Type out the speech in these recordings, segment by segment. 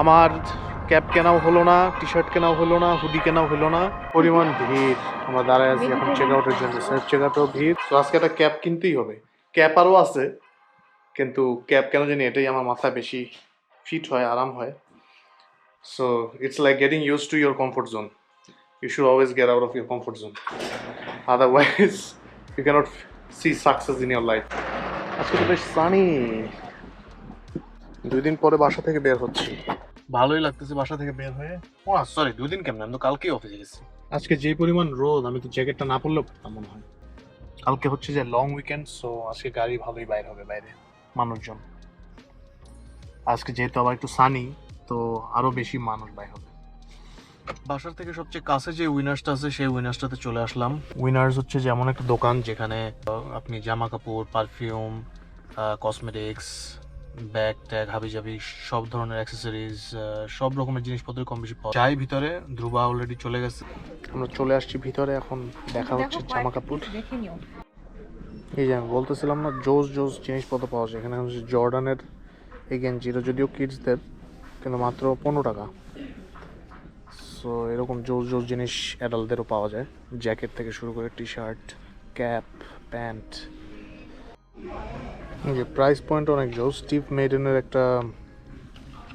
আমার ক্যাপ কেনাও হলো না, টি শার্ট কেনাও হলো না, হুডি কেনাও হলো না, পরিমাণ ভিড়। আমরা দাঁড়ায় আছি এখন চেক আউটের জন্য, সেলফ চেক আউটেও ভিড়। তো আজকে একটা ক্যাপ কিনতেই হবে। ক্যাপ আরও আছে, কিন্তু ক্যাপ কেন জানি এটাই আমার মাথায় বেশি ফিট হয়, আরাম হয়। So it's like getting use to your comfort zone. You should always get out of your comfort zone. Otherwise, you cannot see success in your life. আজকে তো বেশ সানি। 2 দিন পরে বাসা থেকে বের হচ্ছি, ভালোই লাগতেছে বাসা থেকে বের হয়ে। ও সরি, 2 দিন কেমন, আমি তো কালকেই অফিসে গেছি। আজকে যে পরিমাণ রোদ, আমি তো জ্যাকেটটা না পরলেও পারতাম মনে হয়। কালকে হচ্ছে যে লং উইকেন্ড, সো আজকে গাড়ি ভালোই বাইর হবে, বাইরে মানুষজন। আজকে যেহেতু আবার একটু সানি, তো আরো বেশি মানুষ বাইর হবে। বাসার থেকে সবচেয়ে কাছে যে উইনার্সটা আছে সেই উইনার্সটাতে চলে আসলাম। উইনার্স হচ্ছে যেমন একটা দোকান যেখানে আপনি জামা কাপড়, পারফিউম, কসমেটিক্স, ব্যাগ ট্যাগ, হাবিজাবি সব ধরনের অ্যাক্সেসরিজ, সব রকমের জিনিসপত্র কম বেশি পাওয়া যায় ভিতরে। ধ্রুবা অলরেডি চলে গেছে, আমরা চলে আসছি ভিতরে। এখন দেখা হচ্ছে জামা কাপড়। এই যে আমি বলতেছিলাম না, জোস জোস জিনিসপত্র পাওয়া যায় এখানে। হচ্ছে জর্ডানের এই গেঞ্জিটা, যদিও কিডসদের, কিন্তু মাত্র 15 টাকা। সো এরকম জোস জোস জিনিস অ্যাডাল্টদেরও পাওয়া যায়, জ্যাকেট থেকে শুরু করে টি শার্ট, ক্যাপ, প্যান্ট। এই যে প্রাইস পয়েন্ট অনেক জোস। স্টিভ মেডেনের একটা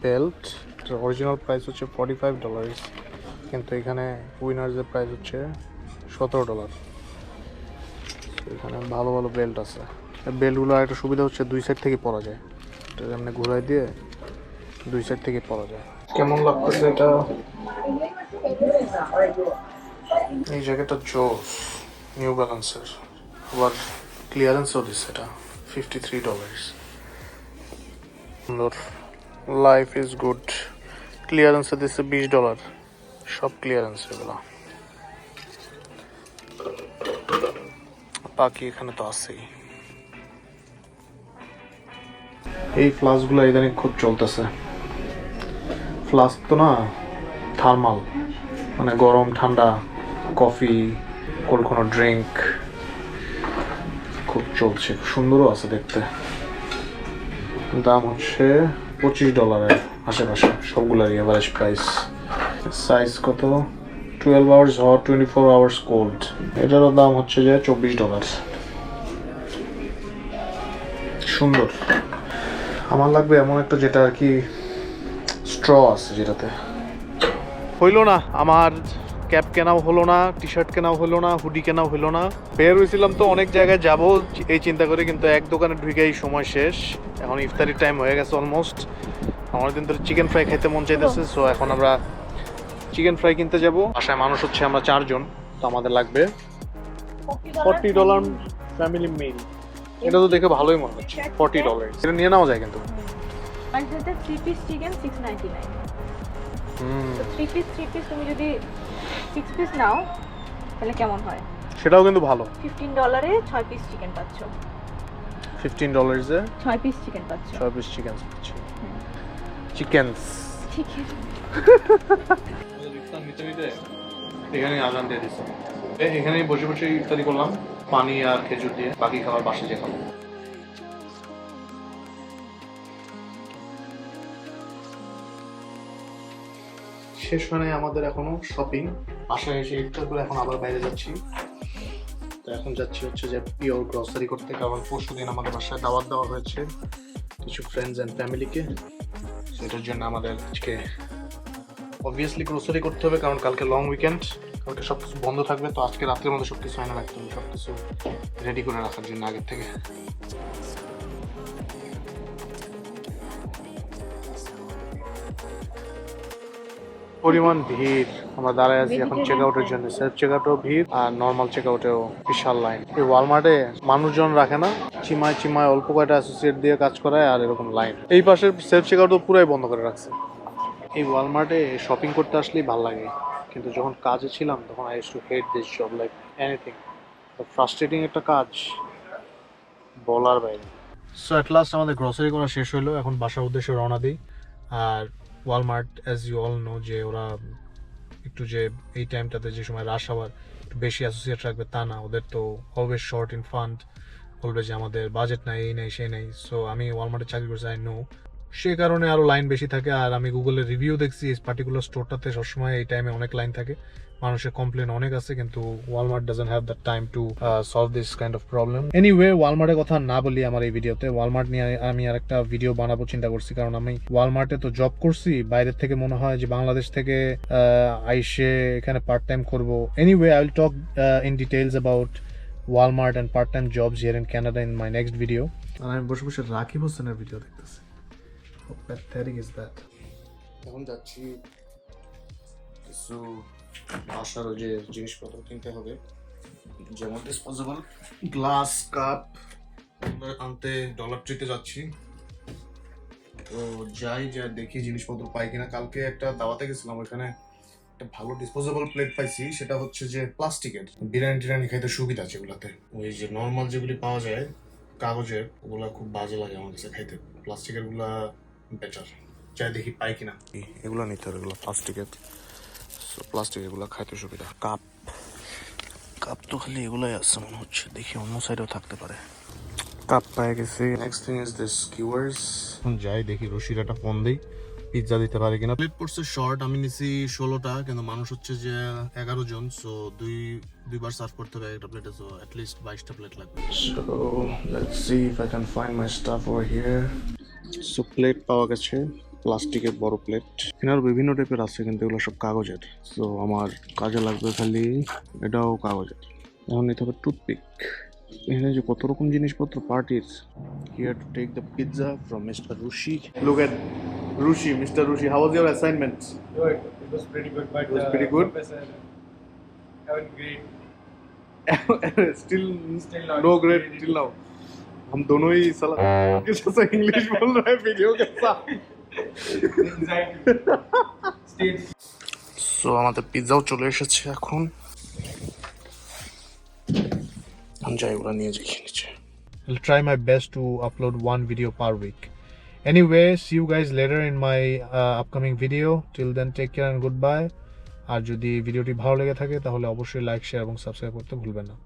বেল্ট, এটার অরিজিনাল প্রাইস হচ্ছে $45, কিন্তু এখানে উইনার্সের প্রাইস হচ্ছে $17। এখানে ভালো ভালো বেল্ট আছে। বেল্টগুলো একটা সুবিধা হচ্ছে 2 সাইড থেকে পরা যায়, এটা এমনি ঘুরাই দিয়ে 2 সাইড থেকে পরা যায়। কেমন লাগতেছে এটা? এই জ্যাকেটটা জোস, নিউ ব্যালেন্সের, আবার ক্লিয়ারেন্সও দিচ্ছে। এটা $53। সুন্দর, লাইফ ইজ গুড। ক্লিয়ারেন্সে দিচ্ছে $20, সব ক্লিয়ারেন্স এগুলো। বাকি এখানে তো আছেই। এই ফ্লাস্কগুলো ইদানিং খুব চলতেছে। ফ্লাস্ক তো না, থার্মাল, মানে গরম ঠান্ডা কফি, কোল্ড কোনো ড্রিঙ্ক খুব চলছে। সুন্দরও আছে দেখতে। দাম হচ্ছে $25 আশেপাশে সবগুলোরই এভারেজ প্রাইস। সাইজ কত? 12 আওয়ার্স হট, 24 আওয়ার্স কোল্ড। এটারও দাম হচ্ছে যে $24। সুন্দর। আমার লাগবে এমন একটা যেটা আর কি স্ট্র আছে, যেটাতে হইল না। আমার ক্যাপ কেনাও হলো না, টি শার্ট কেনাও হলো না, হুডি কেনাও হলো না। বের হয়েছিলাম তো অনেক জায়গায় যাব এই চিন্তা করে, কিন্তু এক দোকানে ঢুকেই সময় শেষ। এখন ইফতারির টাইম হয়ে গেছে অলমোস্ট। আমার দিন ধরে চিকেন ফ্রাই খাইতে মন চাইতেছে, সো এখন আমরা চিকেন ফ্রাই কিনতে যাব। বাসায় মানুষ হচ্ছে আমরা 4 জন, তো আমাদের লাগবে $40 ফ্যামিলি মিল। এটা তো দেখে ভালোই মনে হচ্ছে, $40। এটা নিয়ে নেওয়া যায় কিন্তু। আর যেটা 3 পিস চিকেন 699। তো 3 পিস তুমি যদি 6 পিস নাও তাহলে কেমন হয়? সেটাও কিন্তু ভালো। $15 এ 6 পিস চিকেন পাচ্ছ। $15 এ 6 পিস চিকেন পাচ্ছ। 6 পিস চিকেন পাচ্ছি। Chickens chicken. এখানে আজান দিয়ে দিচ্ছে, এখানেই বসে বসে ইফতারি করলাম পানি আর খেজুর দিয়ে। বাকি খাবার বাসে যে খাবো। শেষ হয় নাই আমাদের এখনো শপিং। বাসায় এসে ইফতার করে এখন আবার বাইরে যাচ্ছি। তো এখন যাচ্ছি হচ্ছে যে পিওর গ্রসারি করতে, কারণ পরশুদিন আমাদের বাসায় দাওয়াত দেওয়া হয়েছে কিছু ফ্রেন্ডস অ্যান্ড ফ্যামিলিকে। সেটার জন্য আমাদের আজকে অবভিয়াসলি গ্রোসারি করতে হবে, কারণ কালকে লং উইকেন্ড, কালকে সব কিছু বন্ধ থাকবে। তো আজকে রাত্রের মধ্যে সব কিছু আয়না রাখতে হবে, সব কিছু রেডি করে রাখার জন্য আগের থেকে। পরিমাণ ভিড়, আমরা দাঁড়ায় আছি এখন চেক আউটের জন্য। সেলফ চেক আউটেও ভিড় আর নর্মাল চেক আউটেও বিশাল লাইন। এই ওয়ালমার্টে মানুষজন রাখে না, চিমায় চিমায় অল্প কয়টা অ্যাসোসিয়েট দিয়ে কাজ করায়, আর এরকম লাইন। এই পাশের সেলফ চেক আউটও পুরাই বন্ধ করে রাখছে। এই ওয়ালমার্টে শপিং করতে আসলেই ভালো লাগে, কিন্তু যখন কাজে ছিলাম তখন I used to hate this job like anything. Frustrating একটা কাজ, বলার বাইরে। সো অ্যাট লাস্ট আমাদের গ্রসারি করা শেষ হলো, এখন বাসার উদ্দেশ্যে রওনা দিই। আর Walmart as you all know যে ওরা একটু যে এই টাইমটাতে যে সময় রাশ আওয়ার একটু বেশি অ্যাসোসিয়েট রাখবে তা না, ওদের তো অলওয়েজ শর্ট ইন ফান্ড, বলবে যে আমাদের বাজেট নাই, এই নেই সেই নেই। সো আমি ওয়ালমার্টে চাকরি করছি, আই নো। সে কারণে আরো লাইন বেশি থাকে। আর আমি গুগলে রিভিউ দেখছি এই পার্টিকুলার স্টোরটাতে সবসময় এই টাইমে অনেক লাইন থাকে, মানুষের কমপ্লেন অনেক আছে, কিন্তু Walmart doesn't have the time to solve this kind of problem. Anyway, ওয়ালমার্টের কথা না বলি আমার এই ভিডিওতে। ওয়ালমার্ট নিয়ে আমি আর একটা ভিডিও বানাবো চিন্তা করছি, কারণ আমি ওয়ালমার্টে তো জব করছি, বাইরের থেকে মনে হয় যে বাংলাদেশ থেকে আইসে এখানে পার্ট টাইম করবো। Anyway, I will talk in details about Walmart and part-time jobs here in Canada in my next video. আর আমি বসে বসে রাকিব হোসেনের ভিডিও দেখতেছি। How pathetic is that? এখন যাচ্ছি কিছু বাসার যে জিনিসপত্র কিনতে হবে, যেমন ডিসপোজেবল গ্লাস, কাপ আনতে ডলার ট্রিতে যাচ্ছি। তো যাই যা দেখি জিনিসপত্র পাই কিনা। কালকে একটা দাওয়াতে গেছিলাম, ওখানে একটা ভালো ডিসপোজেবল প্লেট পাইছি, সেটা হচ্ছে যে প্লাস্টিকের। বিরিয়ানি টিরানি খাইতে সুবিধা আছে এগুলাতে। ওই যে নর্মাল যেগুলি পাওয়া যায় কাগজের, ওগুলা খুব বাজে লাগে আমার কাছে খাইতে। প্লাস্টিকের গুলা বেটার। যাই দেখি পাই কিনা। এগুলো নিতে হবে, এগুলো প্লাস্টিকের। প্লাস্টিক এগুলো খাইতে সুবিধা। কাপ কাপ তো খালি এগুলাই আছে মনে হচ্ছে, দেখি অন্য সাইডেও থাকতে পারে। কাপ পাই গেছি। Next thing is this skewers. এখন যাই দেখি রশির একটা ফোন দিই, পিৎজা দিতে পারে কিনা। প্লেট পড়ছে শর্ট, আমি নিছি 16টা, কিন্তু মানুষ হচ্ছে যে 11 জন, সো দুইবার সার্ভ করতে হবে একটা প্লেটে, সো অ্যাট লিস্ট 22টা প্লেট লাগবে। So let's see if I can find my staff over here. So plate পাওয়া গেছে, প্লাস্টিকের বড় প্লেট। এখানে আরো বিভিন্ন টাইপের আছে, কিন্তু এগুলো সব কাগজের। সো আমার কাজে লাগবে খালি, এটাও কাগজের। এখন নিতে হবে টুথপিক। এখানে যে কত রকম জিনিসপত্র পার্টির। Here to take the pizza from mister Rushi. Look at Rushi, Mr. Rushi, how was your assignment? Good. It was pretty good, but It was pretty good? Professor haven't grade. Still Still not no grade graded. till now. हम दोनों ही साला किस से English बोल रहे हैं video के साथ। Anxiety. Stage. সো আমাদের পিৎজাও চলে এসেছে এখন। আমি যাই ওরা নিয়ে যাই নিচে। I'll try my best to upload one video per week. Anyway, see you guys later in my upcoming video. Till then, take care and goodbye. আর যদি ভিডিওটি ভালো লেগে থাকে তাহলে অবশ্যই লাইক, শেয়ার এবং সাবস্ক্রাইব করতে ভুলবেন না।